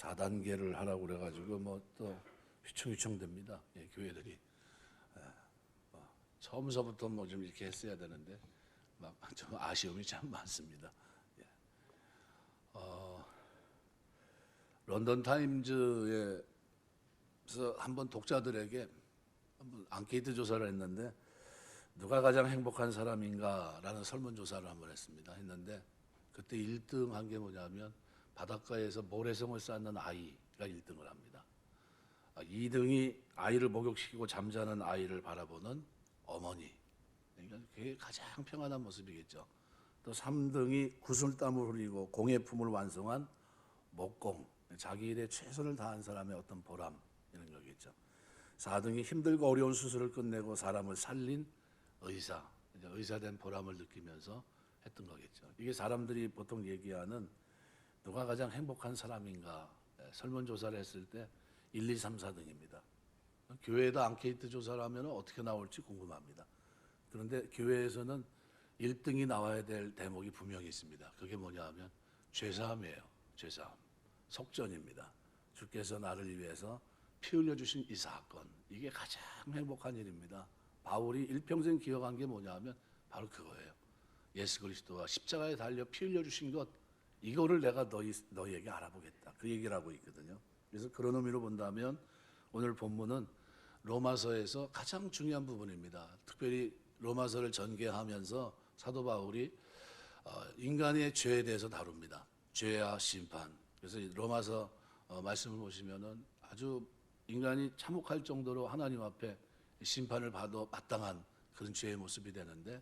4단계를 하라고 그래가지고 뭐 또 휘청휘청 됩니다. 예, 교회들이. 처음서부터 뭐 좀 이렇게 했어야 되는데 막 좀 아쉬움이 참 많습니다. 예. 런던 타임즈에서 한번 독자들에게 한번 앙케이트 조사를 했는데 누가 가장 행복한 사람인가라는 설문조사를 한번 했습니다. 그때 1등 한 게 뭐냐면 바닷가에서 모래성을 쌓는 아이가 1등을 합니다. 2등이 아이를 목욕시키고 잠자는 아이를 바라보는 어머니. 그러니까 그게 가장 평안한 모습이겠죠. 또 3등이 구슬땀을 흘리고 공예 품을 완성한 목공. 자기 일에 최선을 다한 사람의 어떤 보람 이런 거겠죠. 4등이 힘들고 어려운 수술을 끝내고 사람을 살린 의사. 의사된 보람을 느끼면서 했던 거겠죠. 이게 사람들이 보통 얘기하는 누가 가장 행복한 사람인가 설문조사를 했을 때 1, 2, 3, 4등입니다. 교회에다 앙케이트 조사를 하면 어떻게 나올지 궁금합니다. 그런데 교회에서는 1등이 나와야 될 대목이 분명히 있습니다. 그게 뭐냐 하면 죄사함이에요. 죄사함. 속전입니다. 주께서 나를 위해서 피 흘려주신 이 사건. 이게 가장 행복한 일입니다. 바울이 일평생 기억한 게 뭐냐 하면 바로 그거예요. 예수 그리스도가 십자가에 달려 피 흘려주신 것, 이거를 내가 너희에게 알아보겠다. 그 얘기를 하고 있거든요. 그래서 그런 의미로 본다면 오늘 본문은 로마서에서 가장 중요한 부분입니다. 특별히 로마서를 전개하면서 사도 바울이 인간의 죄에 대해서 다룹니다. 죄와 심판. 그래서 로마서 말씀을 보시면은 아주 인간이 참혹할 정도로 하나님 앞에 심판을 받아 마땅한 그런 죄의 모습이 되는데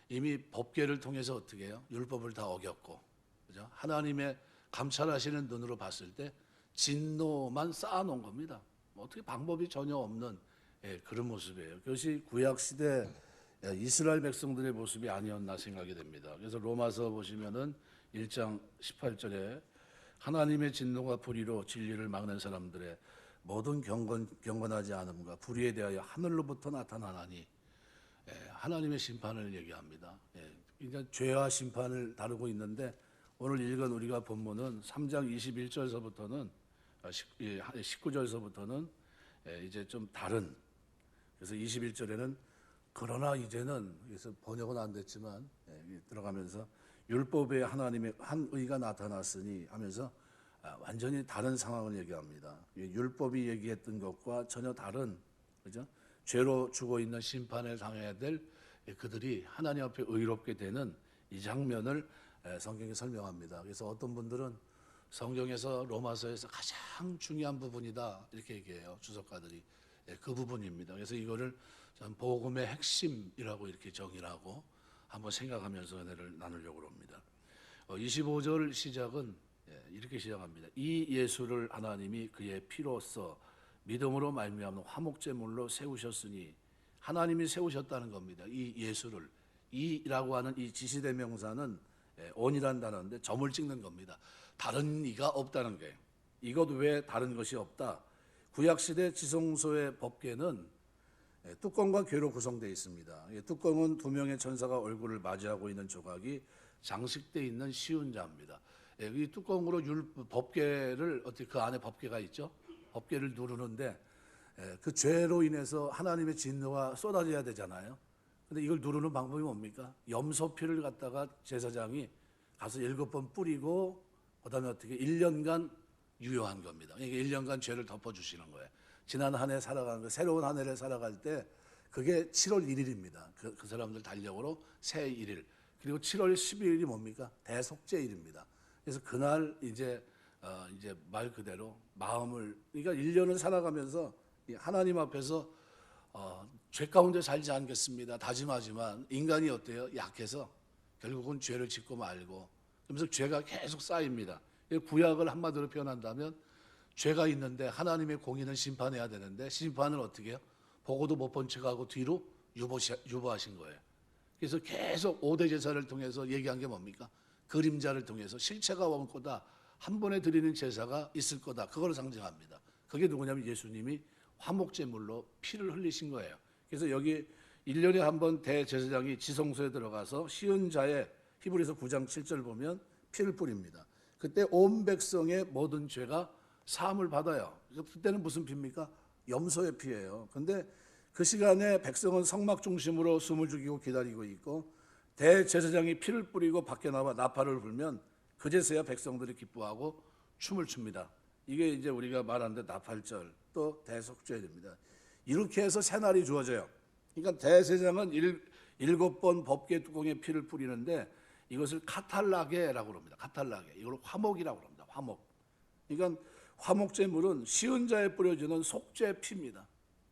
이미 법궤를 통해서 어떻게 해요? 율법을 다 어겼고, 그죠? 하나님의 감찰하시는 눈으로 봤을 때 진노만 쌓아놓은 겁니다. 어떻게 방법이 전혀 없는 그런 모습이에요. 그것이 구약 시대 이스라엘 백성들의 모습이 아니었나 생각이 됩니다. 그래서 로마서 보시면은 1장 18절에 하나님의 진노가 불의로 진리를 막는 사람들의 모든 경건하지 않음과 불의에 대하여 하늘로부터 나타나나니 하나님의 심판을 얘기합니다. 그러니까 죄와 심판을 다루고 있는데 오늘 읽은 우리가 본문은 3장 21절서부터는 19절서부터는 이제 좀 다른, 그래서 21절에는 그러나 이제는, 그래서 번역은 안 됐지만 들어가면서 율법에 하나님의 한 의가 나타났으니 하면서 완전히 다른 상황을 얘기합니다. 율법이 얘기했던 것과 전혀 다른, 그죠? 죄로 죽어 있는 심판을 당해야 될 그들이 하나님 앞에 의롭게 되는 이 장면을 성경이 설명합니다. 그래서 어떤 분들은 성경에서 로마서에서 가장 중요한 부분이다 이렇게 얘기해요. 주석가들이. 그 부분입니다. 그래서 이거를 복음의 핵심이라고 이렇게 정의를 하고 한번 생각하면서 은혜를 나누려고 합니다. 25절 시작은 이렇게 시작합니다. 이 예수를 하나님이 그의 피로써 믿음으로 말미암는 화목제물로 세우셨으니, 하나님이 세우셨다는 겁니다. 이 예수를. 이라고 하는 이 지시대명사는 on이라는 단어인데 점을 찍는 겁니다. 다른 이가 없다는 게. 이것 외에 다른 것이 없다. 구약시대 지성소의 법궤는 뚜껑과 궤로 구성되어 있습니다. 뚜껑은 두 명의 천사가 얼굴을 맞이하고 있는 조각이 장식되어 있는 시운자입니다. 이 뚜껑으로 법궤를, 어떻게 그 안에 법궤가 있죠? 법궤를 누르는데 그 죄로 인해서 하나님의 진노가 쏟아져야 되잖아요. 근데 이걸 누르는 방법이 뭡니까? 염소피를 갖다가 제사장이 가서 7번 뿌리고 그다음에 어떻게 1년간 유효한 겁니다. 그러니까 1년간 죄를 덮어주시는 거예요. 지난 한 해 살아가는 거, 새로운 한 해를 살아갈 때 그게 7월 1일입니다. 그 사람들 달력으로 새 1일. 그리고 7월 12일이 뭡니까? 대속죄일입니다. 그래서 그날 이제 말 그대로 마음을, 그러니까 1년을 살아가면서 하나님 앞에서 죄 가운데 살지 않겠습니다 다짐하지만 인간이 어때요? 약해서 결국은 죄를 짓고 말고, 그러면서 죄가 계속 쌓입니다. 구약을 한마디로 표현한다면 죄가 있는데 하나님의 공의는 심판해야 되는데 심판을 어떻게 해요? 보고도 못 본 척하고 뒤로 유보하신 거예요. 그래서 계속 5대 제사를 통해서 얘기한 게 뭡니까? 그림자를 통해서 실체가 올 거다, 한 번에 드리는 제사가 있을 거다, 그걸 상징합니다. 그게 누구냐면 예수님이 화목제물로 피를 흘리신 거예요. 그래서 여기 1년에 한 번 대제사장이 지성소에 들어가서 시은자의 히브리서 9장 7절 보면 피를 뿌립니다. 그때 온 백성의 모든 죄가 사함을 받아요. 그때는 무슨 피입니까? 염소의 피예요. 근데 그 시간에 백성은 성막 중심으로 숨을 죽이고 기다리고 있고, 대제사장이 피를 뿌리고 밖에 나와 나팔을 불면 그제서야 백성들이 기뻐하고 춤을 춥니다. 이게 이제 우리가 말하는데 나팔절, 또 대속죄입니다. 이렇게 해서 새날이 주어져요. 그러니까 대제사장은 7번 법궤 뚜껑에 피를 뿌리는데 이것을 카탈라게라고 합니다. 카탈라게. 이걸 화목이라고 합니다. 화목. 그러니까 화목제물은 시은자에 뿌려지는 속죄 피입니다.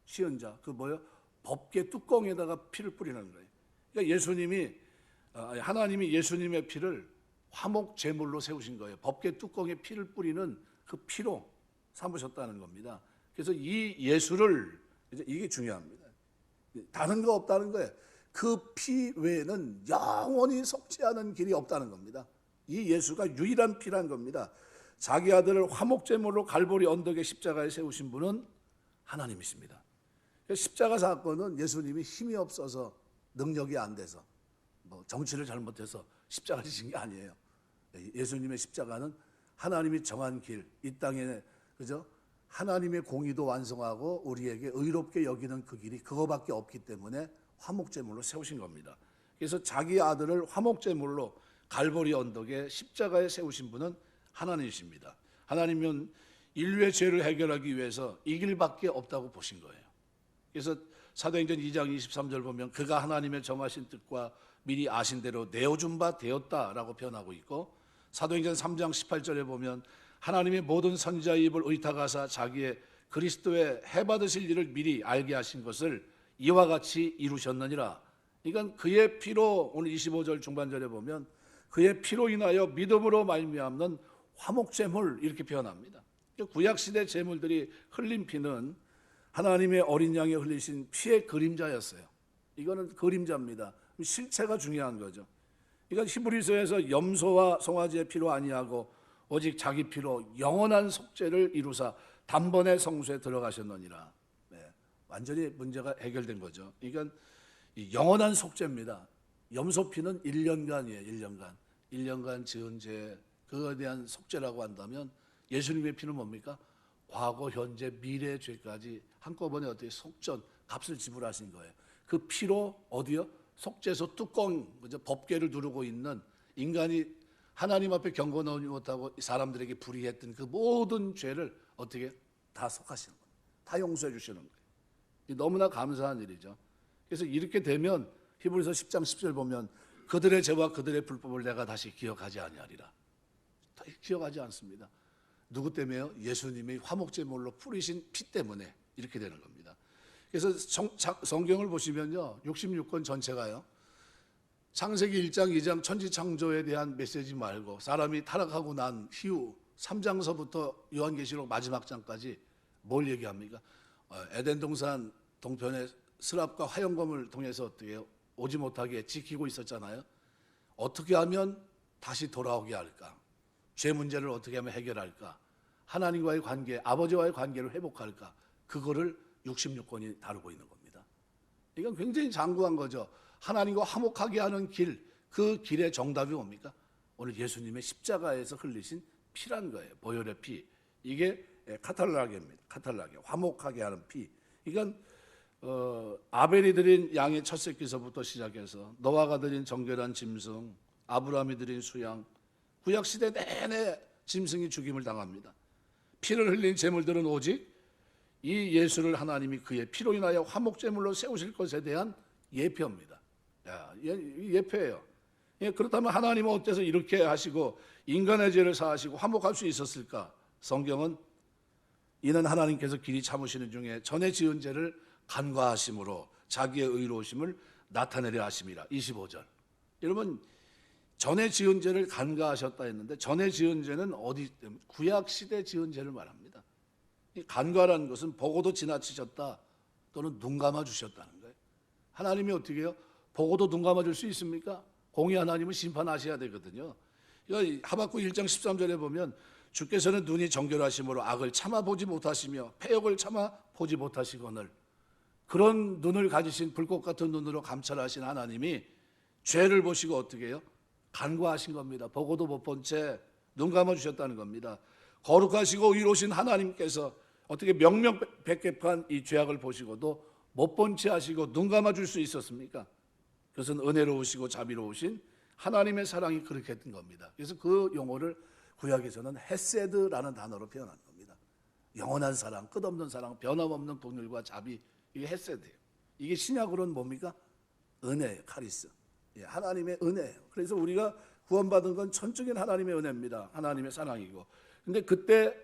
시은자. 그 뭐요? 법궤 뚜껑에다가 피를 뿌리는 거예요. 그러니까 하나님이 예수님의 피를 화목제물로 세우신 거예요. 법궤 뚜껑에 피를 뿌리는 그 피로 삼으셨다는 겁니다. 그래서 이 예수를, 이게 중요합니다. 다른 거 없다는 거예요. 그 피 외에는 영원히 속죄하는 길이 없다는 겁니다. 이 예수가 유일한 피란 겁니다. 자기 아들을 화목제물로 갈보리 언덕의 십자가에 세우신 분은 하나님이십니다. 십자가 사건은 예수님이 힘이 없어서, 능력이 안 돼서, 정치를 잘못해서 십자가 지신 게 아니에요. 예수님의 십자가는 하나님이 정한 길, 이 땅에, 그죠? 하나님의 공의도 완성하고 우리에게 의롭게 여기는 그 길이 그거밖에 없기 때문에 화목제물로 세우신 겁니다. 그래서 자기 아들을 화목제물로 갈보리 언덕에 십자가에 세우신 분은 하나님이십니다. 하나님은 인류의 죄를 해결하기 위해서 이 길밖에 없다고 보신 거예요. 그래서 사도행전 2장 23절 보면 그가 하나님의 정하신 뜻과 미리 아신 대로 내어준 바 되었다라고 표현하고 있고, 사도행전 3장 18절에 보면 하나님의 모든 선지자의 입을 의탁하사 자기의 그리스도의 해받으실 일을 미리 알게 하신 것을 이와 같이 이루셨느니라. 그러니까 그의 피로, 오늘 25절 중반절에 보면 그의 피로 인하여 믿음으로 말미암는 화목제물, 이렇게 표현합니다. 구약시대 제물들이 흘린 피는 하나님의 어린 양에 흘리신 피의 그림자였어요. 이거는 그림자입니다. 실체가 중요한 거죠. 그러니까 히브리서에서 염소와 송아지의 피로 아니하고 오직 자기 피로 영원한 속죄를 이루사 단번에 성소에 들어가셨느니라. 네, 완전히 문제가 해결된 거죠. 그러니까 영원한 속죄입니다. 염소 피는 1년간이에요. 1년간 지은 죄, 그거에 대한 속죄라고 한다면 예수님의 피는 뭡니까? 과거, 현재, 미래의 죄까지 한꺼번에 어떻게 속전, 값을 지불하신 거예요. 그 피로 어디요? 속죄소 뚜껑, 법궤를 누르고 있는 인간이 하나님 앞에 경고 나오지 못하고 사람들에게 불의했던 그 모든 죄를 어떻게 다 속하시는 거예요. 다 용서해 주시는 거예요. 너무나 감사한 일이죠. 그래서 이렇게 되면 히브리서 10장 10절 보면 그들의 죄와 그들의 불법을 내가 다시 기억하지 아니하리라. 기억하지 않습니다. 누구 때문에요? 예수님이 화목제물로 뿌리신 피 때문에 이렇게 되는 겁니다. 그래서 성경을 보시면요, 66권 전체가요, 창세기 1장, 2장 천지창조에 대한 메시지 말고 사람이 타락하고 난 이후 3장서부터 요한계시록 마지막 장까지 뭘 얘기합니까? 에덴 동산 동편에 스랍과 화영검을 통해서 어떻게 해요? 오지 못하게 지키고 있었잖아요. 어떻게 하면 다시 돌아오게 할까? 죄 문제를 어떻게 하면 해결할까? 하나님과의 관계, 아버지와의 관계를 회복할까? 그거를 66권이 다루고 있는 겁니다. 이건 굉장히 장구한 거죠. 하나님과 화목하게 하는 길, 그 길의 정답이 뭡니까? 오늘 예수님의 십자가에서 흘리신 피란 거예요. 보혈의 피. 이게 카탈라게입니다. 카탈라게, 화목하게 하는 피. 이건 아벨이 드린 양의 첫 새끼서부터 시작해서 노아가 드린 정결한 짐승, 아브라함이 드린 수양, 구약시대 내내 짐승이 죽임을 당합니다. 피를 흘린 제물들은 오직 이 예수를 하나님이 그의 피로 인하여 화목제물로 세우실 것에 대한 예표입니다. 예표예요. 그렇다면 하나님은 어째서 이렇게 하시고 인간의 죄를 사하시고 화목할 수 있었을까? 성경은 이는 하나님께서 길이 참으시는 중에 전에 지은 죄를 간과하심으로 자기의 의로우심을 나타내려 하심이라. 25절. 여러분, 전에 지은 죄를 간과하셨다 했는데 전에 지은 죄는 어디, 구약시대 지은 죄를 말합니다. 이 간과라는 것은 보고도 지나치셨다 또는 눈 감아주셨다는 거예요. 하나님이 어떻게 해요? 보고도 눈 감아줄 수 있습니까? 공의 하나님은 심판하셔야 되거든요. 하박국 1장 13절에 보면 주께서는 눈이 정결하심으로 악을 참아보지 못하시며 패역을 참아보지 못하시거늘, 그런 눈을 가지신 불꽃 같은 눈으로 감찰하신 하나님이 죄를 보시고 어떻게 해요? 간과하신 겁니다. 보고도 못 본 채 눈 감아주셨다는 겁니다. 거룩하시고 의로우신 하나님께서 어떻게 명명백백한 이 죄악을 보시고도 못 본 채 하시고 눈 감아줄 수 있었습니까? 그것은 은혜로우시고 자비로우신 하나님의 사랑이 그렇게 된 겁니다. 그래서 그 용어를 구약에서는 헤세드라는 단어로 표현한 겁니다. 영원한 사랑, 끝없는 사랑, 변함없는 긍휼과 자비, 이게 헤세드예요. 이게 신약으로는 뭡니까? 은혜예요. 카리스. 하나님의 은혜예요. 그래서 우리가 구원받은 건 천적인 하나님의 은혜입니다. 하나님의 사랑이고. 근데 그때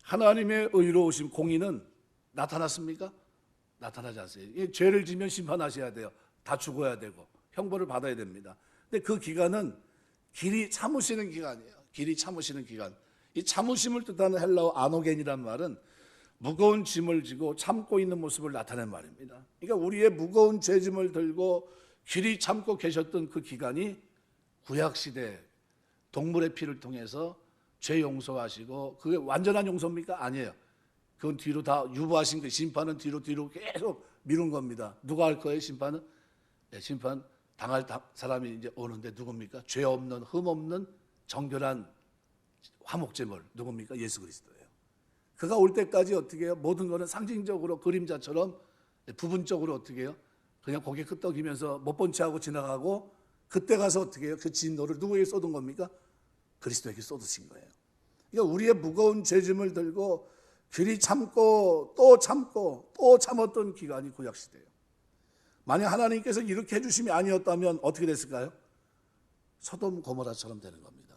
하나님의 의로우심, 공의는 나타났습니까? 나타나지 않습니다. 죄를 지면 심판하셔야 돼요. 다 죽어야 되고 형벌을 받아야 됩니다. 근데 그 기간은 길이 참으시는 기간이에요. 길이 참으시는 기간. 이 참으심을 뜻하는 헬라어 아노겐이란 말은 무거운 짐을 지고 참고 있는 모습을 나타낸 말입니다. 그러니까 우리의 무거운 죄짐을 들고 길이 참고 계셨던 그 기간이 구약시대 동물의 피를 통해서 죄 용서하시고, 그게 완전한 용서입니까? 아니에요. 그건 뒤로 다 유보하신 거예요. 심판은 뒤로 계속 미룬 겁니다. 누가 할 거예요, 심판은? 네, 심판 당할 사람이 이제 오는데 누굽니까? 죄 없는, 흠 없는 정결한 화목제물 누굽니까? 예수 그리스도예요. 그가 올 때까지 어떻게 해요? 모든 거는 상징적으로 그림자처럼 부분적으로 어떻게 해요? 그냥 고개 끄덕이면서 못 본 채 하고 지나가고, 그때 가서 어떻게 해요? 그 진노를 누구에게 쏟은 겁니까? 그리스도에게 쏟으신 거예요. 그러니까 우리의 무거운 죄짐을 들고 길이 참고 또 참고 또 참았던 기간이 구약시대예요. 만약 하나님께서 이렇게 해주심이 아니었다면 어떻게 됐을까요? 소돔 고모라처럼 되는 겁니다.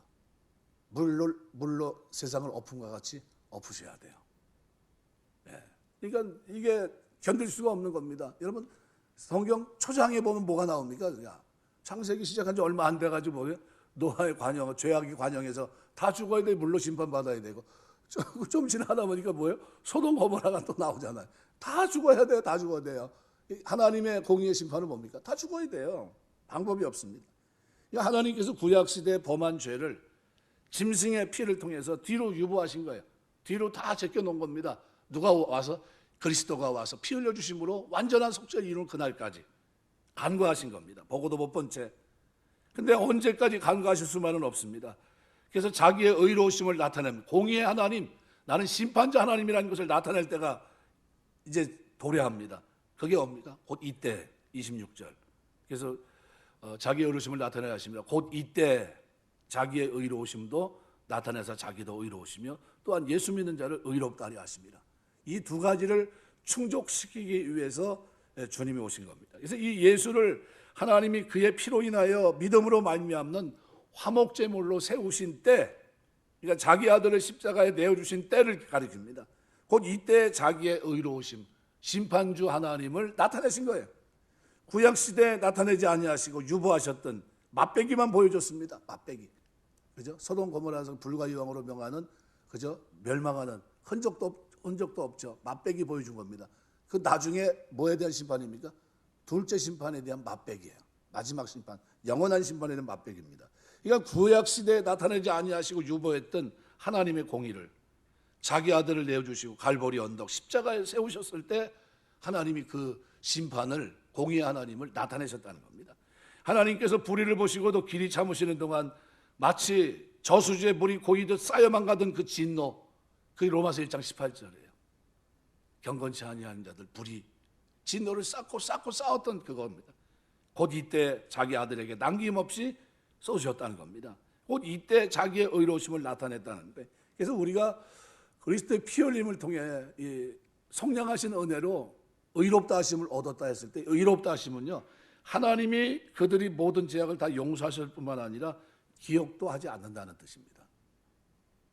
물로 세상을 엎음과 같이 엎으셔야 돼요. 네. 그러니까 이게 견딜 수가 없는 겁니다. 여러분, 성경 초장에 보면 뭐가 나옵니까? 그냥 창세기 시작한 지 얼마 안 돼가지고 뭐예요? 노아의 관영, 죄악의 관영에서 다 죽어야 돼. 물로 심판받아야 되고, 좀 지나다 보니까 뭐예요? 소돔 고모라가 또 나오잖아요. 다 죽어야 돼요. 다 죽어야 돼요. 하나님의 공의의 심판은 뭡니까? 다 죽어야 돼요. 방법이 없습니다. 하나님께서 구약시대에 범한 죄를 짐승의 피를 통해서 뒤로 유보하신 거예요. 뒤로 다 제껴놓은 겁니다. 누가 와서? 그리스도가 와서 피 흘려주심으로 완전한 속죄를 이룬 그날까지 간과하신 겁니다. 보고도 못 본 채. 근데 언제까지 간과하실 수만은 없습니다. 그래서 자기의 의로우심을 나타내는 공의의 하나님, 나는 심판자 하나님이라는 것을 나타낼 때가 이제 도래합니다. 그게 뭡니까? 곧 이때 26절. 그래서 자기의 의로우심을 나타내야 하십니다. 곧 이때 자기의 의로우심도 나타내서 자기도 의로우시며 또한 예수 믿는 자를 의롭다 하려 하십니다. 이 두 가지를 충족시키기 위해서 주님이 오신 겁니다. 그래서 이 예수를 하나님이 그의 피로 인하여 믿음으로 말미암는 화목제물로 세우신 때, 그러니까 자기 아들을 십자가에 내어주신 때를 가리킵니다. 곧 이때 자기의 의로우심, 심판주 하나님을 나타내신 거예요. 구약시대에 나타내지 아니하시고 유보하셨던 맛배기만 보여줬습니다. 맛배기. 그죠? 소돔 고모라에서 불과 유황으로 명하는, 그죠? 멸망하는 흔적도 없죠. 맛배기 보여준 겁니다. 그 나중에 뭐에 대한 심판입니까? 둘째 심판에 대한 맛배기예요. 마지막 심판, 영원한 심판에 대한 맛배기입니다. 그러니까 구약시대에 나타내지 아니하시고 유보했던 하나님의 공의를 자기 아들을 내어주시고 갈보리 언덕 십자가에 세우셨을 때 하나님이 그 심판을, 공의의 하나님을 나타내셨다는 겁니다. 하나님께서 불의를 보시고도 길이 참으시는 동안 마치 저수지에 물이 고이듯 쌓여만 가던 그 진노, 그게 로마서 1장 18절이에요. 경건치 아니하는 자들 불의, 진노를 쌓고 쌓았던 그겁니다. 곧 이때 자기 아들에게 남김없이 쏟으셨다는 겁니다. 곧 이때 자기의 의로우심을 나타냈다는데, 그래서 우리가 그리스도의 피 흘림을 통해 이 성량하신 은혜로 의롭다 하심을 얻었다 했을 때, 의롭다 하심은요, 하나님이 그들이 모든 죄악을 다 용서하실 뿐만 아니라 기억도 하지 않는다는 뜻입니다.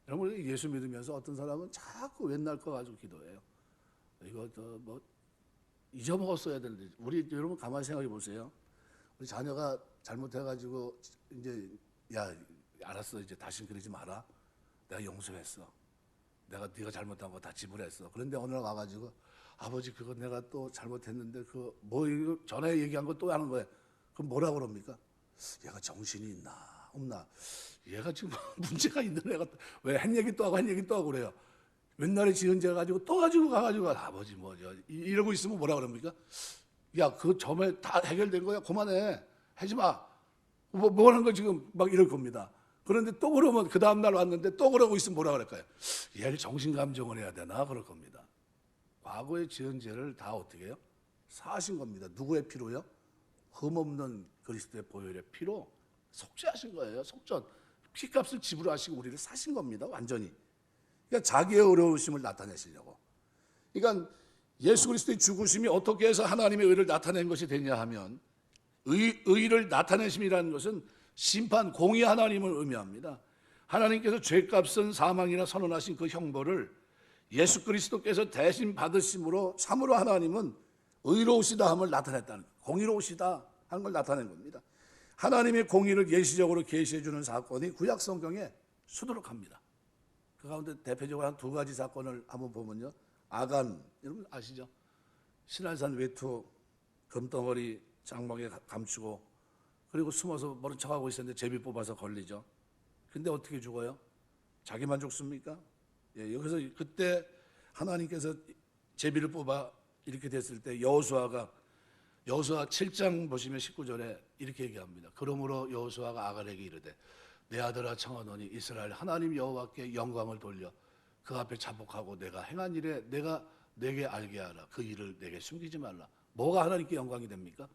여러분, 예수 믿으면서 어떤 사람은 자꾸 옛날 거 가지고 기도해요. 이거 뭐 잊어먹었어야 되는데, 우리 여러분 가만히 생각해 보세요. 우리 자녀가 잘못해가지고 이제 야 알았어, 이제 다신 그러지 마라. 내가 용서했어. 내가 네가 잘못한 거 다 지불했어. 그런데 오늘 와가지고 아버지 그거 내가 또 잘못했는데 그 뭐 전에 얘기한 거 또 하는 거예요. 그럼 뭐라 그럽니까? 얘가 정신이 있나 없나? 얘가 지금 문제가 있는 애가 왜 한 얘기 또 하고 한 얘기 또 하고 그래요. 옛날에 지은 죄 가지고 또 가지고 가가지고 아버지 뭐죠 이러고 있으면 뭐라 그럽니까? 야 그 점에 다 해결된 거야. 그만해. 하지 마. 뭐 하는 거 지금 막 이럴 겁니다. 그런데 또 그러면 그 다음날 왔는데 또 그러고 있으면 뭐라 그럴까요? 얘를 정신감정을 해야 되나 그럴 겁니다. 과거에 지은 죄를 다 어떻게 해요? 사하신 겁니다. 누구의 피로요? 흠없는 그리스도의 보혈의 피로 속죄하신 거예요. 속전. 피값을 지불하시고 우리를 사신 겁니다. 완전히. 그러니까 자기의 어려우심을 나타내시려고. 그러니까 예수 그리스도의 죽으심이 어떻게 해서 하나님의 의를 나타낸 것이 되냐 하면 의를 나타내심이라는 것은 심판, 공의 하나님을 의미합니다. 하나님께서 죄값은 사망이라 선언하신 그 형벌을 예수 그리스도께서 대신 받으심으로 참으로 하나님은 의로우시다 함을 나타냈다는 거예요. 공의로우시다 하는 걸 나타낸 겁니다. 하나님의 공의를 예시적으로 계시해 주는 사건이 구약 성경에 수두룩합니다. 그 가운데 대표적으로 한 두 가지 사건을 한번 보면요. 아간, 여러분 아시죠? 신할산 외투 금덩어리 장막에 감추고 그리고 숨어서 모른 척하고 있었는데 제비 뽑아서 걸리죠. 근데 어떻게 죽어요? 자기만 죽습니까? 예, 여기서 그때 하나님께서 제비를 뽑아 이렇게 됐을 때 여호수아 7장 보시면 19절에 이렇게 얘기합니다. 그러므로 여호수아가 아간에게 이르되 내 아들아 청하노니 이스라엘 하나님 여호와께 영광을 돌려 그 앞에 자복하고 내가 행한 일에 내가 내게 알게 하라. 그 일을 내게 숨기지 말라. 뭐가 하나님께 영광이 됩니까?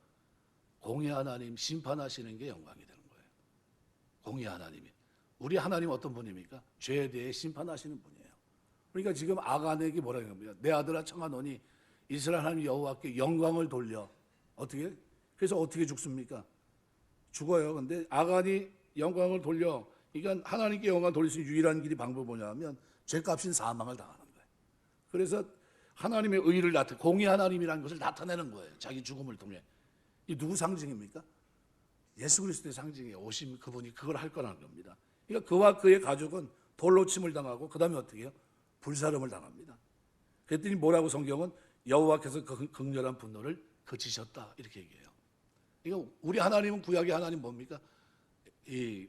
공의 하나님 심판하시는 게 영광이 되는 거예요. 공의 하나님이. 우리 하나님 어떤 분입니까? 죄에 대해 심판하시는 분이에요. 그러니까 지금 아간에게 뭐라고 합니까? 내 아들아 청하노니 이스라엘 하나님 여호와께 영광을 돌려. 어떻게? 그래서 어떻게 죽습니까? 죽어요. 근데 아간이 영광을 돌려. 그러니까 하나님께 영광을 돌릴 수 있는 유일한 길이 방법이 뭐냐면 죄값인 사망을 당하는 거예요. 그래서 하나님의 의를 공의 하나님이라는 것을 나타내는 거예요. 자기 죽음을 통해. 이 누구 상징입니까? 예수 그리스도의 상징이에요. 오신 그분이 그걸 할 거라는 겁니다. 그러니까 그와 그의 가족은 돌로 침을 당하고 그 다음에 어떻게 해요? 불사름을 당합니다. 그랬더니 뭐라고 성경은 여호와께서 그 극렬한 분노를 그치셨다 이렇게 얘기해요. 그러니까 우리 하나님은 구약의 하나님 뭡니까?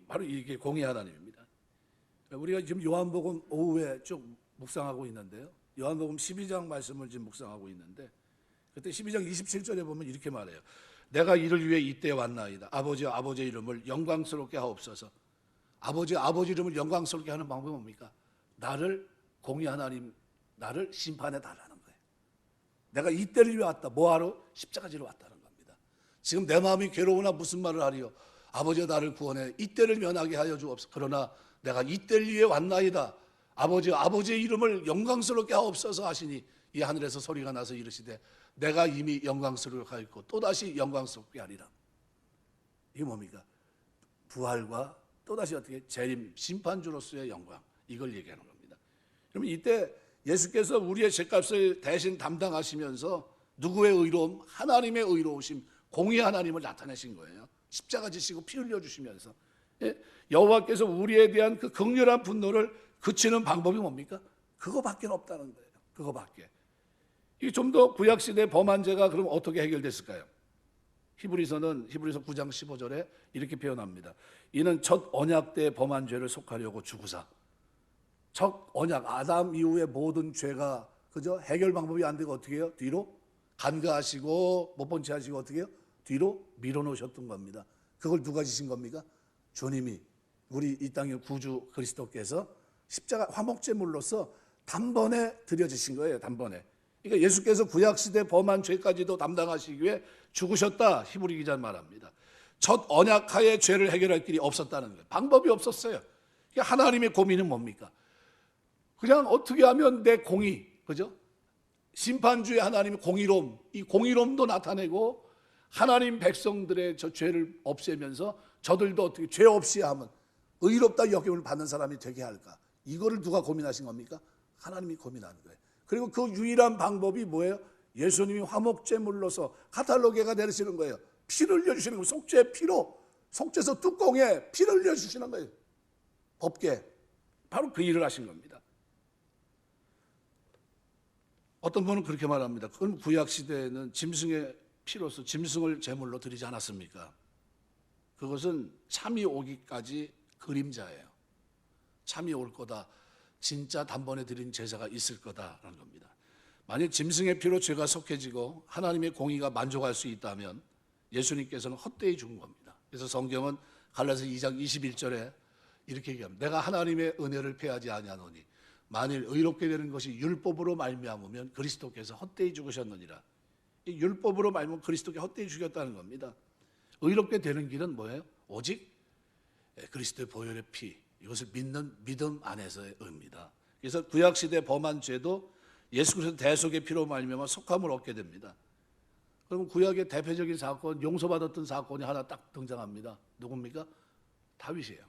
바로 이게 공의 하나님입니다. 우리가 지금 요한복음 오후에 쭉 묵상하고 있는데요. 요한복음 12장 말씀을 지금 묵상하고 있는데 그때 12장 27절에 보면 이렇게 말해요. 내가 이를 위해 이때 왔나이다. 아버지와 아버지의 이름을 영광스럽게 하옵소서. 아버지 이름을 영광스럽게 하는 방법이 뭡니까? 나를 공의 하나님, 나를 심판해 달라는 거예요. 내가 이때를 위해 왔다. 뭐하러? 십자가지로 왔다는 겁니다. 지금 내 마음이 괴로우나 무슨 말을 하리요? 아버지가 나를 구원해 이때를 면하게 하여 주옵소서. 그러나 내가 이때를 위해 왔나이다. 아버지의 이름을 영광스럽게 하옵소서 하시니 이 하늘에서 소리가 나서 이르시되 내가 이미 영광스럽게 하였고 또다시 영광스럽게 하리라. 이게 뭡니까? 부활과 또다시 어떻게 재림, 심판주로서의 영광, 이걸 얘기하는 겁니다. 그러면 이때 예수께서 우리의 죄값을 대신 담당하시면서 누구의 의로움? 하나님의 의로우심, 공의 하나님을 나타내신 거예요. 십자가 지시고 피 흘려주시면서 여호와께서 우리에 대한 그 극렬한 분노를 그치는 방법이 뭡니까? 그거밖에 없다는 거예요. 그거밖에. 이 좀 더 구약시대 범한 죄가 그럼 어떻게 해결됐을까요? 히브리서 9장 15절에 이렇게 표현합니다. 이는 첫 언약 때 범한 죄를 속하려고 주구사. 첫 언약 아담 이후의 모든 죄가 그저 해결 방법이 안 되고 어떻게 해요? 뒤로 간과하시고 못 본 채 하시고 어떻게 해요? 뒤로 밀어놓으셨던 겁니다. 그걸 누가 지신 겁니까? 주님이 우리 이 땅의 구주 그리스도께서 십자가 화목제물로서 단번에 드려지신 거예요. 단번에. 그러니까 예수께서 구약시대 범한 죄까지도 담당하시기 위해 죽으셨다. 히브리 기자는 말합니다. 첫 언약하에 죄를 해결할 길이 없었다는 거예요. 방법이 없었어요. 그러니까 하나님의 고민은 뭡니까? 그냥 어떻게 하면 내 공의, 그죠? 심판주의 하나님의 공의로움, 이 공의로움도 나타내고 하나님 백성들의 저 죄를 없애면서 저들도 어떻게 죄 없이 하면 의롭다 여김을 받는 사람이 되게 할까? 이거를 누가 고민하신 겁니까? 하나님이 고민하는 거예요. 그리고 그 유일한 방법이 뭐예요? 예수님이 화목제물로서 카탈로게가 내리시는 거예요. 피를 흘려주시는 거예요. 속죄 피로, 속죄서 뚜껑에 피를 흘려주시는 거예요. 법계. 바로 그 일을 하신 겁니다. 어떤 분은 그렇게 말합니다. 그건 구약시대에는 짐승의 피로서 짐승을 제물로 드리지 않았습니까? 그것은 참이 오기까지 그림자예요. 참이 올 거다. 진짜 단번에 드린 제사가 있을 거다라는 겁니다. 만약 짐승의 피로 죄가 속해지고 하나님의 공의가 만족할 수 있다면 예수님께서는 헛되이 죽은 겁니다. 그래서 성경은 갈라디아서 2장 21절에 이렇게 얘기합니다. 내가 하나님의 은혜를 패하지 아니하노니 만일 의롭게 되는 것이 율법으로 말미암으면 그리스도께서 헛되이 죽으셨느니라. 이 율법으로 말미암으면 그리스도께 헛되이 죽였다는 겁니다. 의롭게 되는 길은 뭐예요? 오직 그리스도의 보혈의 피, 이것을 믿는 믿음 안에서의 의입니다. 그래서 구약시대 범한 죄도 예수 그리스도 대속의 피로 말미암아 속함을 얻게 됩니다. 그러면 구약의 대표적인 사건, 용서받았던 사건이 하나 딱 등장합니다. 누굽니까? 다윗이에요.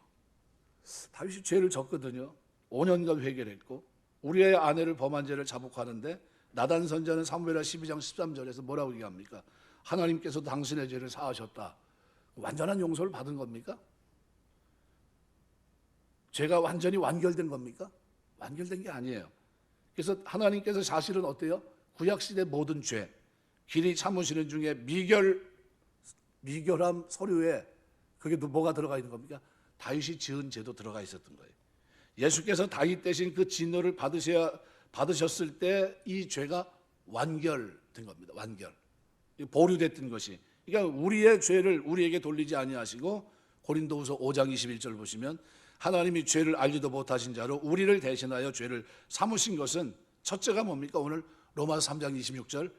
다윗이 죄를 졌거든요. 5년간 회개를 했고 우리의 아내를 범한 죄를 자복하는데 나단 선지자는 사무엘하 12장 13절에서 뭐라고 얘기합니까? 하나님께서 당신의 죄를 사하셨다. 완전한 용서를 받은 겁니까? 죄가 완전히 완결된 겁니까? 완결된 게 아니에요. 그래서 하나님께서 사실은 어때요? 구약시대 모든 죄, 길이 참으시는 중에 미결함 서류에 그게 뭐가 들어가 있는 겁니까? 다윗이 지은 죄도 들어가 있었던 거예요. 예수께서 다윗 대신 그 진노를 받으셨을 때 이 죄가 완결된 겁니다. 완결. 보류됐던 것이. 그러니까 우리의 죄를 우리에게 돌리지 아니하시고 고린도후서 5장 21절 보시면 하나님이 죄를 알지도 못하신 자로 우리를 대신하여 죄를 삼으신 것은 첫째가 뭡니까? 오늘 로마서 3장 26절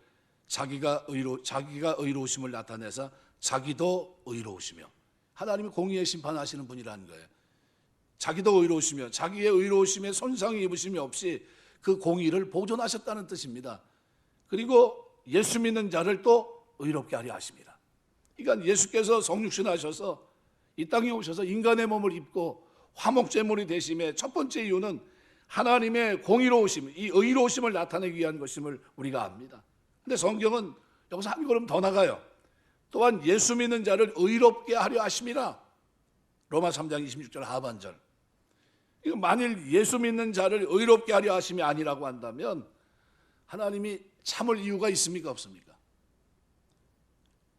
자기가 의로우심을 나타내사 자기도 의로우시며 하나님이 공의의 심판하시는 분이라는 거예요. 자기도 의로우시며 자기의 의로우심에 손상이 입으심이 없이 그 공의를 보존하셨다는 뜻입니다. 그리고 예수 믿는 자를 또 의롭게 하려 하십니다. 그러니까 예수께서 성육신하셔서 이 땅에 오셔서 인간의 몸을 입고 화목제물이 되심의 첫 번째 이유는 하나님의 공의로우심, 이 의로우심을 나타내기 위한 것임을 우리가 압니다. 근데 성경은 여기서 한 걸음 더 나가요. 또한 예수 믿는 자를 의롭게 하려 하심이라. 로마 3장 26절 하반절. 만일 예수 믿는 자를 의롭게 하려 하심이 아니라고 한다면 하나님이 참을 이유가 있습니까? 없습니까?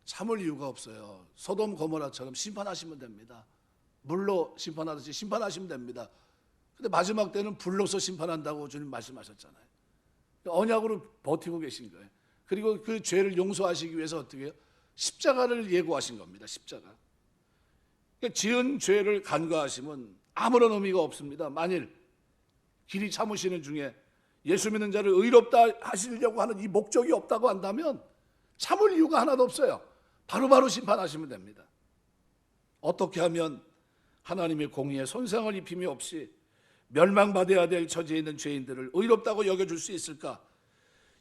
참을 이유가 없어요. 소돔 고모라처럼 심판하시면 됩니다. 물로 심판하듯이 심판하시면 됩니다. 근데 마지막 때는 불로서 심판한다고 주님 말씀하셨잖아요. 언약으로 버티고 계신 거예요. 그리고 그 죄를 용서하시기 위해서 어떻게 해요? 십자가를 예고하신 겁니다. 십자가. 그러니까 지은 죄를 간과하시면 아무런 의미가 없습니다. 만일 길이 참으시는 중에 예수 믿는 자를 의롭다 하시려고 하는 이 목적이 없다고 한다면 참을 이유가 하나도 없어요. 바로바로 심판하시면 됩니다. 어떻게 하면 하나님의 공의에 손상을 입힘이 없이 멸망받아야 될 처지에 있는 죄인들을 의롭다고 여겨줄 수 있을까?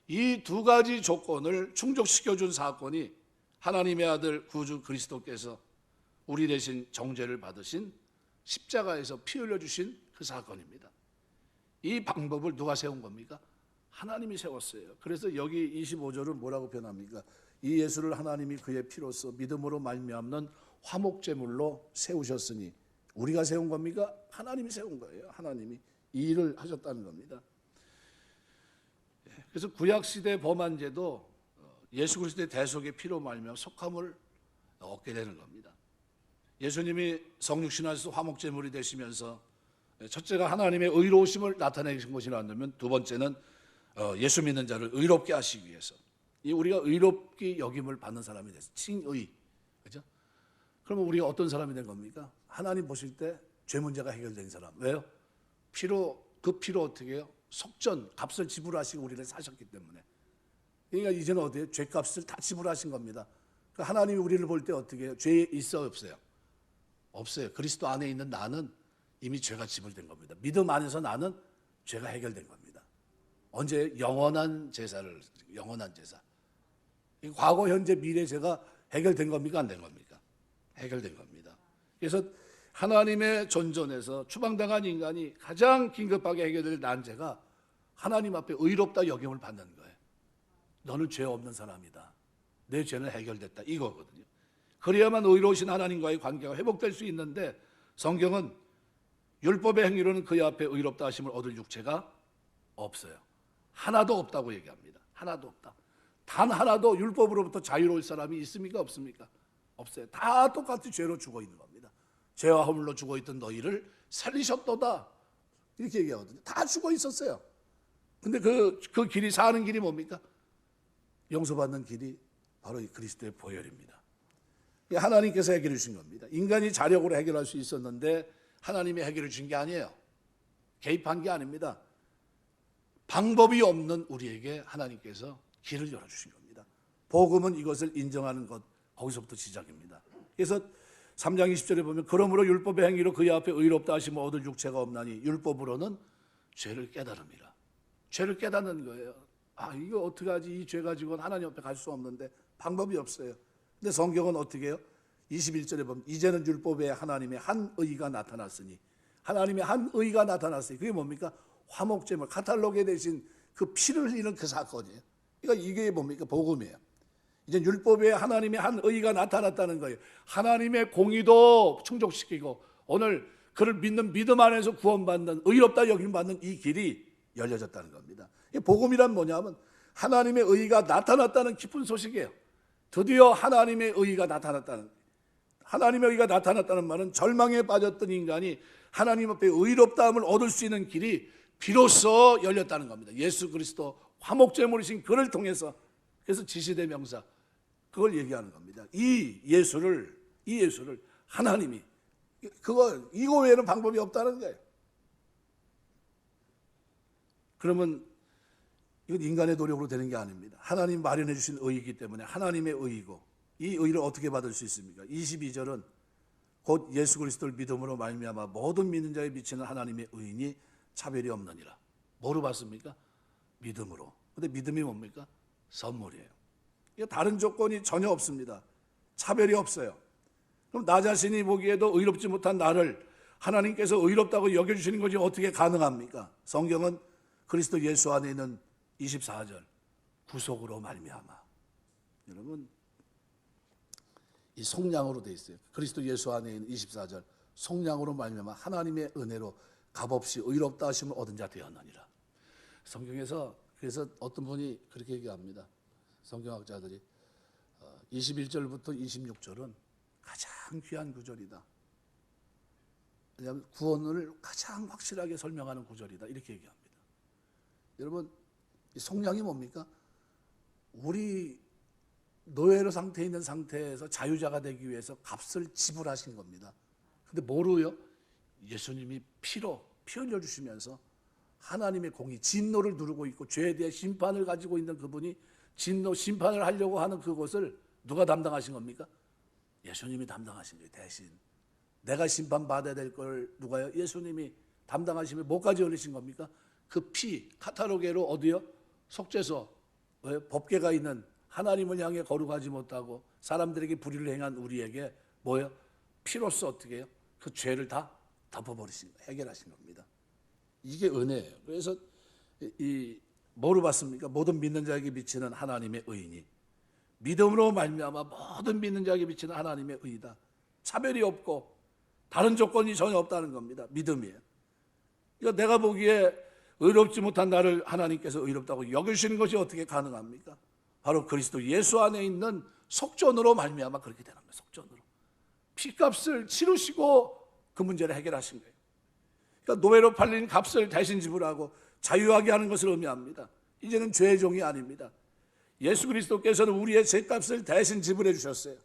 이 두 가지 조건을 충족시켜준 사건이 하나님의 아들 구주 그리스도께서 우리 대신 정죄를 받으신 십자가에서 피 흘려주신 그 사건입니다. 이 방법을 누가 세운 겁니까? 하나님이 세웠어요. 그래서 여기 25절은 뭐라고 표현합니까? 이 예수를 하나님이 그의 피로써 믿음으로 말미암는 화목제물로 세우셨으니 우리가 세운 겁니까? 하나님이 세운 거예요. 하나님이 이 일을 하셨다는 겁니다. 그래서 구약시대 범한 죄도 예수 그리스도의 대속의 피로 말미암아 속함을 얻게 되는 겁니다. 예수님이 성육신하셔서 화목제물이 되시면서 첫째가 하나님의 의로우심을 나타내신 것이라면 두 번째는 예수 믿는 자를 의롭게 하시기 위해서 우리가 의롭게 여김을 받는 사람이 됐어요. 칭의. 그죠? 그러면 우리가 어떤 사람이 된 겁니까? 하나님 보실 때 죄 문제가 해결된 사람. 왜요? 그 피로 어떻게 해요? 속전, 값을 지불하시고 우리를 사셨기 때문에. 그러니까 이제는 어디에요? 죄값을 다 지불하신 겁니다. 그러니까 하나님이 우리를 볼 때 어떻게 해요? 죄 있어 없어요? 없어요. 그리스도 안에 있는 나는 이미 죄가 지불된 겁니다. 믿음 안에서 나는 죄가 해결된 겁니다. 언제? 영원한 제사. 과거, 현재, 미래 죄가 해결된 겁니까? 안 된 겁니까? 해결된 겁니다. 그래서 하나님의 존전에서 추방당한 인간이 가장 긴급하게 해결될 난제가 하나님 앞에 의롭다 여김을 받는 거예요. 너는 죄 없는 사람이다. 내 죄는 해결됐다. 이거거든요. 그래야만 의로우신 하나님과의 관계가 회복될 수 있는데 성경은 율법의 행위로는 그의 앞에 의롭다 하심을 얻을 육체가 없어요. 하나도 없다고 얘기합니다. 하나도 없다. 단 하나도 율법으로부터 자유로울 사람이 있습니까? 없습니까? 없어요. 다 똑같이 죄로 죽어 있는 겁니다. 죄와 허물로 죽어 있던 너희를 살리셨도다. 이렇게 얘기하거든요. 다 죽어 있었어요. 근데 그 길이 사는 길이 뭡니까? 용서받는 길이 바로 이 그리스도의 보혈입니다. 하나님께서 해결해 주신 겁니다. 인간이 자력으로 해결할 수 있었는데 하나님의 해결을 준 게 아니에요. 개입한 게 아닙니다. 방법이 없는 우리에게 하나님께서 길을 열어주신 겁니다. 복음은 이것을 인정하는 것, 거기서부터 시작입니다. 그래서 3장 20절에 보면 그러므로 율법의 행위로 그의 앞에 의롭다 하심을 얻을 육체가 없나니 율법으로는 죄를 깨달음이라. 죄를 깨닫는 거예요. 이거 어떻게 하지? 이 죄 가지고는 하나님 앞에 갈 수 없는데 방법이 없어요. 근데 성경은 어떻게 해요? 21절에 보면 이제는 율법에 하나님의 한 의가 나타났으니, 하나님의 한 의가 나타났으니 그게 뭡니까? 화목제물, 카탈로게 대신 그 피를 흘리는 그 사건이에요. 그러니까 이게 뭡니까? 복음이에요. 이제 율법에 하나님의 한 의가 나타났다는 거예요. 하나님의 공의도 충족시키고 오늘 그를 믿는 믿음 안에서 구원받는, 의롭다 여김받는 이 길이 열려졌다는 겁니다. 복음이란 뭐냐면 하나님의 의가 나타났다는 기쁜 소식이에요. 드디어 하나님의 의가 나타났다는, 하나님의 의가 나타났다는 말은 절망에 빠졌던 인간이 하나님 앞에 의롭다함을 얻을 수 있는 길이 비로소 열렸다는 겁니다. 예수 그리스도 화목제물이신 그를 통해서. 그래서 지시대명사, 그걸 얘기하는 겁니다. 이 예수를 하나님이, 이거 외에는 방법이 없다는 거예요. 그러면 이건 인간의 노력으로 되는 게 아닙니다. 하나님 마련해 주신 의이기 때문에 하나님의 의이고, 이 의를 어떻게 받을 수 있습니까? 22절은 곧 예수 그리스도를 믿음으로 말미암아 모든 믿는 자에 비치는 하나님의 의인이 차별이 없느니라. 뭐로 받습니까? 믿음으로. 근데 믿음이 뭡니까? 선물이에요. 다른 조건이 전혀 없습니다. 차별이 없어요. 그럼 나 자신이 보기에도 의롭지 못한 나를 하나님께서 의롭다고 여겨주시는 것이 어떻게 가능합니까? 성경은 그리스도 예수 안에 있는 24절 구속으로 말미암아. 여러분, 이 속량으로 돼 있어요. 그리스도 예수 안에 있는 24절 속량으로 말미암아 하나님의 은혜로 값없이 의롭다 하심을 얻은 자 되었느니라. 성경에서 그래서 어떤 분이 그렇게 얘기합니다. 성경학자들이 21절부터 26절은 가장 귀한 구절이다. 왜냐하면 구원을 가장 확실하게 설명하는 구절이다. 이렇게 얘기합니다. 여러분, 이 속량이 뭡니까? 우리 노예로 상태에 있는 상태에서 자유자가 되기 위해서 값을 지불하신 겁니다. 근데 뭐로요? 예수님이 피 흘려주시면서 하나님의 공의, 진노를 누르고 있고 죄에 대해 심판을 가지고 있는 그분이 진노, 심판을 하려고 하는 그것을 누가 담당하신 겁니까? 예수님이 담당하신 거예요. 대신 내가 심판받아야 될 걸 누가요? 예수님이 담당하시면 뭐까지 흘리신 겁니까? 그 피, 카타로게로 어디요? 속죄소, 법궤가 있는 하나님을 향해 거룩하지 못하고 사람들에게 불의를 행한 우리에게 뭐예요? 피로써 어떻게 해요? 그 죄를 다 덮어버리신 거예요. 해결하신 겁니다. 이게 은혜예요. 그래서 뭐로 받습니까? 모든 믿는 자에게 비치는 하나님의 의인이 믿음으로 말미암아 모든 믿는 자에게 비치는 하나님의 의이다. 차별이 없고 다른 조건이 전혀 없다는 겁니다. 믿음이에요. 그러니까 내가 보기에 의롭지 못한 나를 하나님께서 의롭다고 여기시는 것이 어떻게 가능합니까? 바로 그리스도 예수 안에 있는 속전으로 말미암아 그렇게 되는 거예요. 속전으로. 피값을 치르시고 그 문제를 해결하신 거예요. 그러니까 노예로 팔린 값을 대신 지불하고 자유하게 하는 것을 의미합니다. 이제는 죄의 종이 아닙니다. 예수 그리스도께서는 우리의 죄값을 대신 지불해 주셨어요.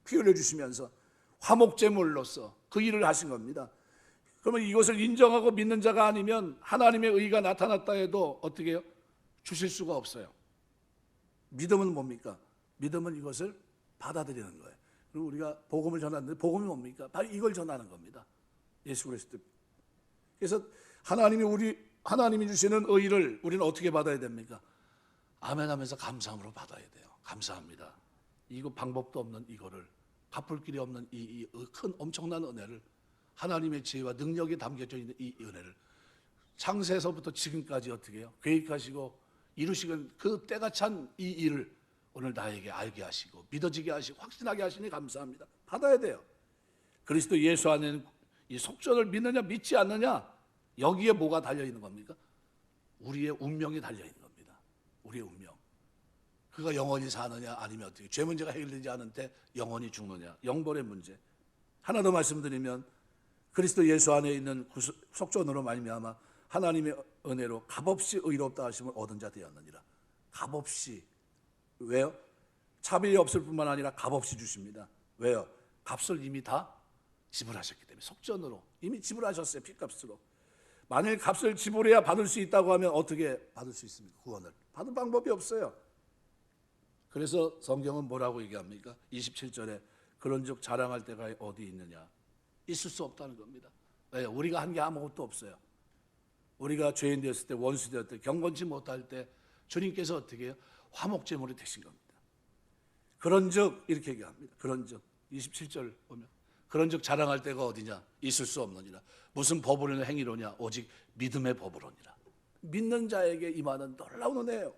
피 흘려 주시면서 화목제물로서 그 일을 하신 겁니다. 그러면 이것을 인정하고 믿는 자가 아니면 하나님의 의가 나타났다 해도 어떻게 해요? 주실 수가 없어요. 믿음은 뭡니까? 믿음은 이것을 받아들이는 거예요. 그리고 우리가 복음을 전하는데 복음이 뭡니까? 바로 이걸 전하는 겁니다. 예수 그리스도. 그래서 하나님이 주시는 의를 우리는 어떻게 받아야 됩니까? 아멘 하면서 감사함으로 받아야 돼요. 감사합니다. 이거 방법도 없는 이거를, 갚을 길이 없는 이 큰 엄청난 은혜를, 하나님의 지혜와 능력이 담겨져 있는 이 은혜를 창세에서부터 지금까지 어떻게 해요? 계획하시고 이루시는 그 때가 찬 이 일을 오늘 나에게 알게 하시고 믿어지게 하시고 확신하게 하시니 감사합니다. 받아야 돼요. 그리스도 예수 안에는 이 속전을 믿느냐 믿지 않느냐, 여기에 뭐가 달려있는 겁니까? 우리의 운명이 달려있는 겁니다. 우리의 운명. 그가 영원히 사느냐 아니면 어떻게, 죄 문제가 해결되지 않은데 영원히 죽느냐, 영벌의 문제. 하나 더 말씀드리면 그리스도 예수 안에 있는 속전으로 말미암아 하나님의 은혜로 값없이 의롭다 하심을 얻은 자 되었느니라. 값없이. 왜요? 차별이 없을 뿐만 아니라 값없이 주십니다. 왜요? 값을 이미 다 지불하셨기 때문에. 속전으로. 이미 지불하셨어요. 핏값으로. 만일 값을 지불해야 받을 수 있다고 하면 어떻게 받을 수 있습니까? 구원을 받을 방법이 없어요. 그래서 성경은 뭐라고 얘기합니까? 27절에 그런즉 자랑할 때가 어디 있느냐? 있을 수 없다는 겁니다. 왜요? 우리가 한 게 아무것도 없어요. 우리가 죄인 되었을 때, 원수 되었을 때, 경건치 못할 때 주님께서 어떻게 해요? 화목제물이 되신 겁니다. 그런즉 이렇게 얘기합니다. 그런즉 27절 보면 그런즉 자랑할 때가 어디냐? 있을 수 없느니라. 무슨 법으로냐 행위로냐? 오직 믿음의 법으로니라. 믿는 자에게 임하는 놀라운 은혜예요.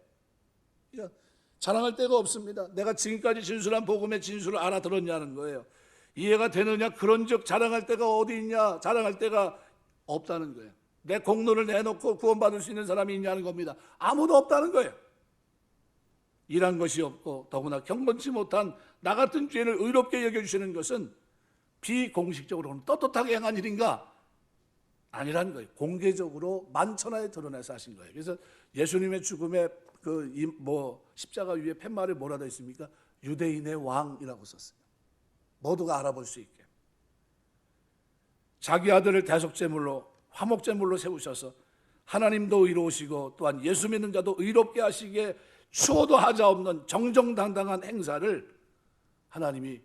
그러니까 자랑할 데가 없습니다. 내가 지금까지 진술한 복음의 진술을 알아들었냐는 거예요. 이해가 되느냐? 그런즉 자랑할 데가 어디 있냐? 자랑할 데가 없다는 거예요. 내 공로를 내놓고 구원받을 수 있는 사람이 있냐는 겁니다. 아무도 없다는 거예요. 일한 것이 없고 더구나 경건치 못한 나 같은 죄인을 의롭게 여겨주시는 것은 비공식적으로는 떳떳하게 행한 일인가? 아니라는 거예요. 공개적으로 만천하에 드러내서 하신 거예요. 그래서 예수님의 죽음에 십자가 위에 팻말에 뭐라 되어 있습니까? 유대인의 왕이라고 썼어요. 모두가 알아볼 수 있게. 자기 아들을 대속제물로 화목제물로 세우셔서 하나님도 의로우시고 또한 예수 믿는 자도 의롭게 하시기에 추호도 하자 없는 정정당당한 행사를 하나님이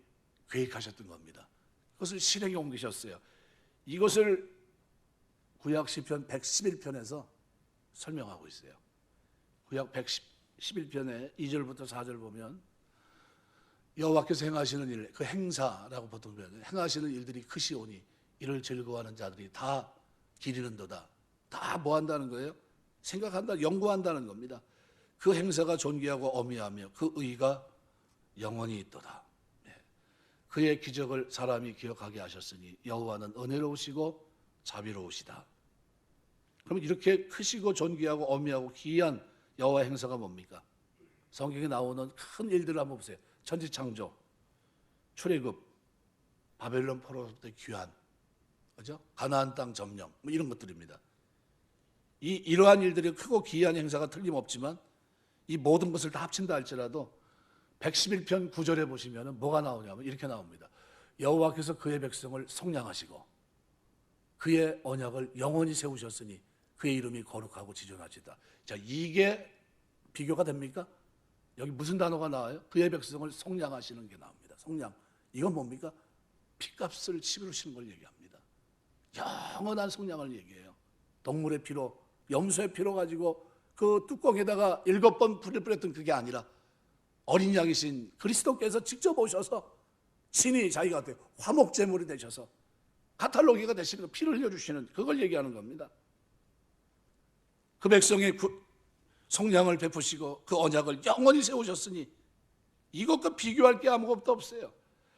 계획하셨던 겁니다. 그것을 실행에 옮기셨어요. 이것을 구약 시편 111편에서 설명하고 있어요. 구약 111편에 2절부터 4절 보면 여호와께서 행하시는 일, 그 행사라고 보통 표현해요. 행하시는 일들이 크시오니 이를 즐거워하는 자들이 다 기리는도다. 다 뭐 한다는 거예요? 생각한다, 연구한다는 겁니다. 그 행사가 존귀하고 어미하며 그 의가 영원히 있도다. 그의 기적을 사람이 기억하게 하셨으니 여호와는 은혜로우시고 자비로우시다. 그럼 이렇게 크시고 존귀하고 어미하고 기이한 여호와 행사가 뭡니까? 성경에 나오는 큰 일들을 한번 보세요. 천지창조, 출애굽, 바벨론 포로로부터 귀환, 그죠? 가나안 땅 점령, 뭐 이런 것들입니다. 이러한 일들이 크고 기이한 행사가 틀림없지만 이 모든 것을 다 합친다 할지라도 111편 9절에 보시면 뭐가 나오냐면 이렇게 나옵니다. 여호와께서 그의 백성을 속량하시고 그의 언약을 영원히 세우셨으니 그의 이름이 거룩하고 지존하시다. 자, 이게 비교가 됩니까? 여기 무슨 단어가 나와요? 그의 백성을 속량하시는 게 나옵니다. 속량. 이건 뭡니까? 피값을 치르시는 걸 얘기합니다. 영원한 속량을 얘기해요. 동물의 피로, 염소의 피로 가지고 그 뚜껑에다가 7번 불을 뿌렸던 그게 아니라 어린 양이신 그리스도께서 직접 오셔서 친히 자기가 화목제물이 되셔서 카탈로기가 되시는 피를 흘려주시는 그걸 얘기하는 겁니다. 그 백성의 속량을 베푸시고 그 언약을 영원히 세우셨으니 이것과 비교할 게 아무것도 없어요.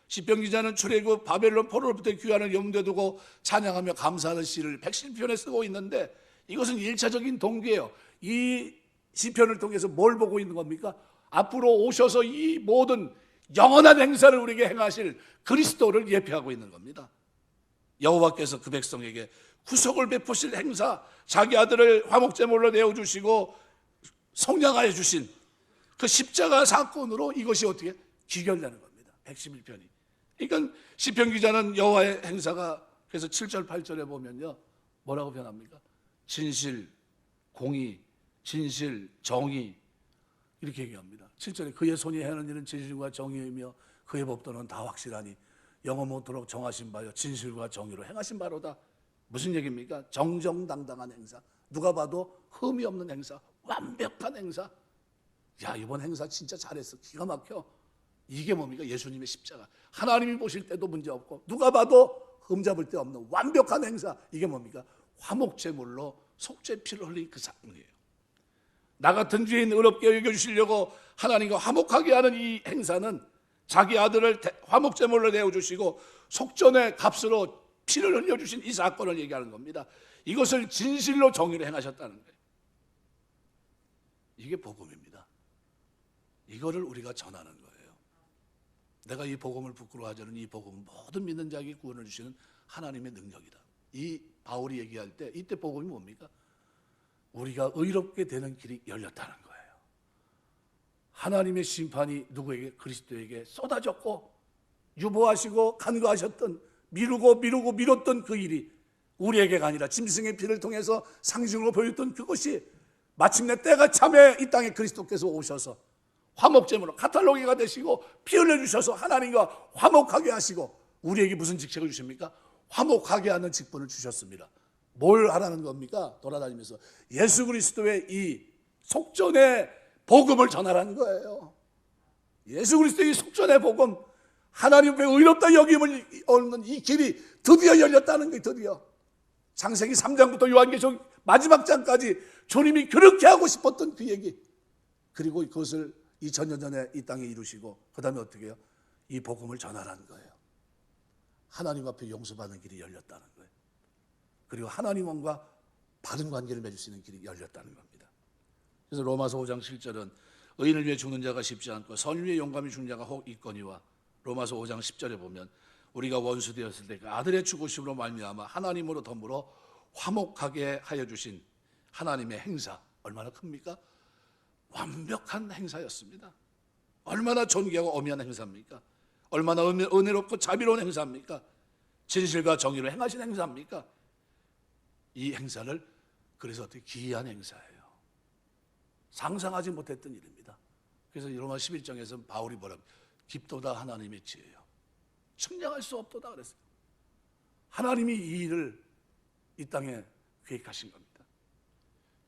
시편 기자는 출애굽 바벨론 포로로부터 귀환을 염두에 두고 찬양하며 감사하는 시를 111편에 쓰고 있는데 이것은 1차적인 동기예요. 이 시편을 통해서 뭘 보고 있는 겁니까? 앞으로 오셔서 이 모든 영원한 행사를 우리에게 행하실 그리스도를 예표하고 있는 겁니다. 여호와께서 그 백성에게 구속을 베푸실 행사, 자기 아들을 화목제물로 내어주시고 속량하여 주신 그 십자가 사건으로 이것이 어떻게 귀결되는 겁니다. 111편이. 그러니까 시편 기자는 여호와의 행사가 그래서 7절 8절에 보면요 뭐라고 표현합니까? 진실, 공의, 진실, 정의 이렇게 얘기합니다. 7절에 그의 손이 행하는 일은 진실과 정의이며 그의 법도는 다 확실하니 영원토록 정하신 바요 진실과 정의로 행하신 바로다. 무슨 얘기입니까? 정정당당한 행사, 누가 봐도 흠이 없는 행사, 완벽한 행사. 야, 이번 행사 진짜 잘했어, 기가 막혀. 이게 뭡니까? 예수님의 십자가. 하나님이 보실 때도 문제없고 누가 봐도 흠잡을 데 없는 완벽한 행사. 이게 뭡니까? 화목제물로 속죄 피를 흘린 그 사건이에요. 나 같은 죄인 의롭게 여겨주시려고 하나님과 화목하게 하는 이 행사는 자기 아들을 화목제물로 내어주시고 속전의 값으로 피를 흘려주신 이 사건을 얘기하는 겁니다. 이것을 진실로 정의로 행하셨다는 거예요. 이게 복음입니다. 이거를 우리가 전하는 거예요. 내가 이 복음을 부끄러워하지 않는 이 복음은 모든 믿는 자에게 구원을 주시는 하나님의 능력이다. 이 바울이 얘기할 때 이때 복음이 뭡니까? 우리가 의롭게 되는 길이 열렸다는 거예요. 하나님의 심판이 누구에게? 그리스도에게 쏟아졌고 유보하시고 간과하셨던 미루고 미뤘던 그 일이 우리에게가 아니라 짐승의 피를 통해서 상징으로 보였던 그것이 마침내 때가 참에 이 땅에 그리스도께서 오셔서 화목제물로 카탈로기가 되시고 피 흘려주셔서 하나님과 화목하게 하시고 우리에게 무슨 직책을 주십니까? 화목하게 하는 직분을 주셨습니다. 뭘 하라는 겁니까? 돌아다니면서 예수 그리스도의 이 속전의 복음을 전하라는 거예요. 예수 그리스도의 속전의 복음, 하나님 앞에 의롭다 여김을 얻는 이 길이 드디어 열렸다는 거예요. 드디어 창세기 3장부터 요한계시록 마지막 장까지 주님이 그렇게 하고 싶었던 그 얘기, 그리고 그것을 2000년 전에 이 땅에 이루시고 그 다음에 어떻게 해요? 이 복음을 전하라는 거예요. 하나님 앞에 용서받는 길이 열렸다는 거예요. 그리고 하나님과 바른 관계를 맺을 수 있는 길이 열렸다는 겁니다. 그래서 로마서 5장 7절은 의인을 위해 죽는 자가 쉽지 않고 선을 위해 용감히 죽는 자가 혹 있거니와, 로마서 5장 10절에 보면 우리가 원수 되었을 때 그 아들의 죽으심으로 말미암아 하나님으로 더불어 화목하게 하여 주신 하나님의 행사, 얼마나 큽니까? 완벽한 행사였습니다. 얼마나 존귀하고 어미한 행사입니까? 얼마나 은혜롭고 자비로운 행사입니까? 진실과 정의를 행하신 행사입니까? 이 행사를 그래서 어떻게 기이한 행사예요. 상상하지 못했던 일입니다. 그래서 로마 11장에서 바울이 뭐라고? 깊도다 하나님의 지혜요, 측량할 수 없도다 그랬어요. 하나님이 이 일을 이 땅에 계획하신 겁니다.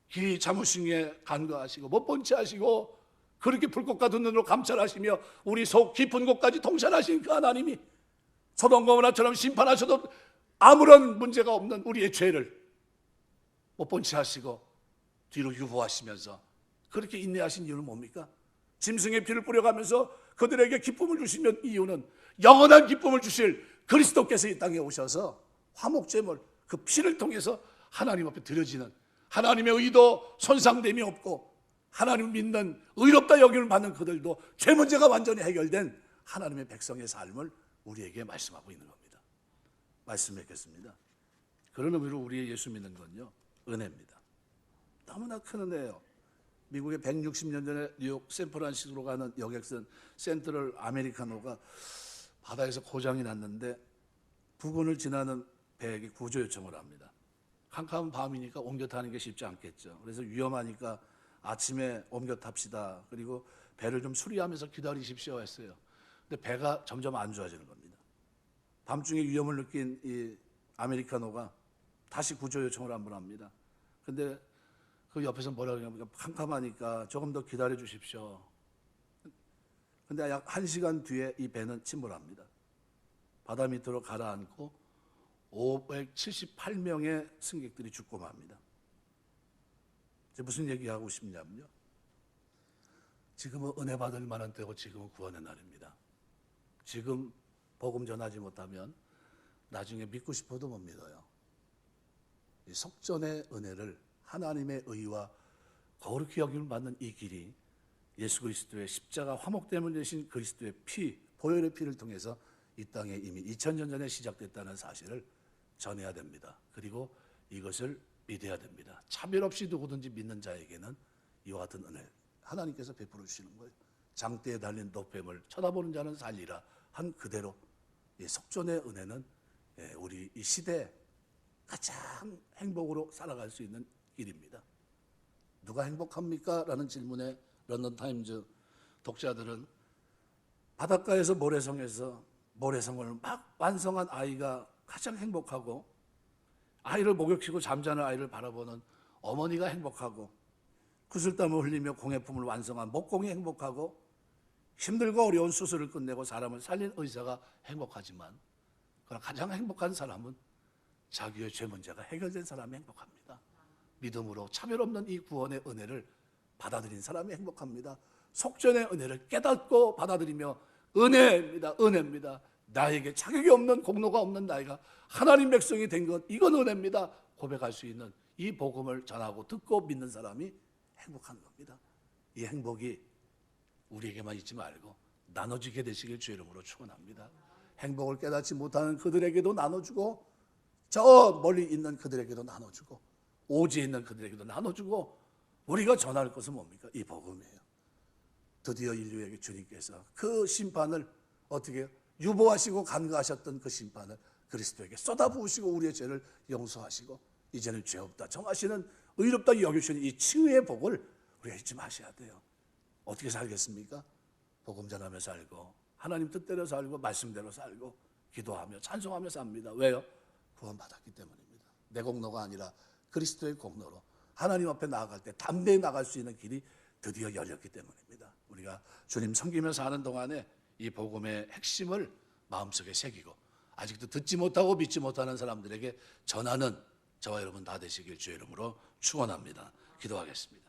길이 자무심에 간과하시고 못 본 채 하시고 그렇게 불꽃 같은 눈으로 감찰하시며 우리 속 깊은 곳까지 통찰하신 그 하나님이 소돔 고모라처럼 심판하셔도 아무런 문제가 없는 우리의 죄를 못 본 채 하시고 뒤로 유보하시면서 그렇게 인내하신 이유는 뭡니까? 짐승의 피를 뿌려가면서 그들에게 기쁨을 주시면 이유는 영원한 기쁨을 주실 그리스도께서 이 땅에 오셔서 화목제물, 그 피를 통해서 하나님 앞에 드려지는, 하나님의 의도 손상됨이 없고 하나님을 믿는 의롭다 여김을 받는 그들도 죄 문제가 완전히 해결된 하나님의 백성의 삶을 우리에게 말씀하고 있는 겁니다. 말씀하겠습니다. 그런 의미로 우리의 예수 믿는 건요, 은혜입니다. 너무나 큰 은혜예요. 미국의 160년 전에 뉴욕 샌프란시스코로 가는 여객선 센트럴 아메리카노가 바다에서 고장이 났는데 부근을 지나는 배에게 구조 요청을 합니다. 캄캄한 밤이니까 옮겨 타는 게 쉽지 않겠죠. 그래서 위험하니까 아침에 옮겨 탑시다. 그리고 배를 좀 수리하면서 기다리십시오 했어요. 근데 배가 점점 안 좋아지는 겁니다. 밤중에 위험을 느낀 이 아메리카노가 다시 구조 요청을 한번 합니다. 근데 그 옆에서 뭐라 그러냐면 캄캄하니까 조금 더 기다려 주십시오. 근데 약 1시간 뒤에 이 배는 침몰합니다. 바다 밑으로 가라앉고 578명의 승객들이 죽고 맙니다. 이제 무슨 얘기하고 싶냐면요, 지금은 은혜 받을 만한 때고 지금은 구원의 날입니다. 지금 복음 전하지 못하면 나중에 믿고 싶어도 못 믿어요. 이 속전의 은혜를, 하나님의 의와 거룩히 여김을 받는 이 길이 예수 그리스도의 십자가 화목됨을 내신 그리스도의 피, 보혈의 피를 통해서 이 땅에 이미 2000년 전에 시작됐다는 사실을 전해야 됩니다. 그리고 이것을 믿어야 됩니다. 차별 없이 누구든지 믿는 자에게는 이와 같은 은혜 하나님께서 베풀어 주시는 거예요. 장대에 달린 노뱀을 쳐다보는 자는 살리라 한 그대로 이 속전의 은혜는 우리 이 시대에 가장 행복으로 살아갈 수 있는 길입니다. 누가 행복합니까? 라는 질문에 런던 타임즈 독자들은 바닷가에서 모래성에서 모래성을 막 완성한 아이가 가장 행복하고, 아이를 목욕시키고 잠자는 아이를 바라보는 어머니가 행복하고, 구슬땀을 흘리며 공예품을 완성한 목공이 행복하고, 힘들고 어려운 수술을 끝내고 사람을 살린 의사가 행복하지만, 그러나 가장 행복한 사람은 자기의 죄 문제가 해결된 사람이 행복합니다. 믿음으로 차별 없는 이 구원의 은혜를 받아들인 사람이 행복합니다. 속전의 은혜를 깨닫고 받아들이며 은혜입니다. 은혜입니다. 나에게 자격이 없는, 공로가 없는 나이가 하나님 백성이 된 것, 이건 은혜입니다. 고백할 수 있는 이 복음을 전하고 듣고 믿는 사람이 행복한 겁니다. 이 행복이 우리에게만 있지 말고 나눠지게 되시길 주의 이름으로 축원합니다. 행복을 깨닫지 못하는 그들에게도 나눠주고, 저 멀리 있는 그들에게도 나눠주고, 오지에 있는 그들에게도 나눠주고, 우리가 전할 것은 뭡니까? 이 복음이에요. 드디어 인류에게 주님께서 그 심판을 어떻게 유보하시고 간과하셨던 그 심판을 그리스도에게 쏟아부으시고 우리의 죄를 용서하시고 이제는 죄 없다 정하시는 의롭다 여기시는 이 칭의의 복을 우리가 잊지 마셔야 돼요. 어떻게 살겠습니까? 복음 전하며 살고 하나님 뜻대로 살고 말씀대로 살고 기도하며 찬송하며 삽니다. 왜요? 구원받았기 때문입니다. 내 공로가 아니라 그리스도의 공로로 하나님 앞에 나아갈 때 담대히 나갈 수 있는 길이 드디어 열렸기 때문입니다. 우리가 주님 섬기며 사는 동안에 이 복음의 핵심을 마음속에 새기고 아직도 듣지 못하고 믿지 못하는 사람들에게 전하는 저와 여러분 다 되시길 주의 이름으로 축원합니다. 기도하겠습니다.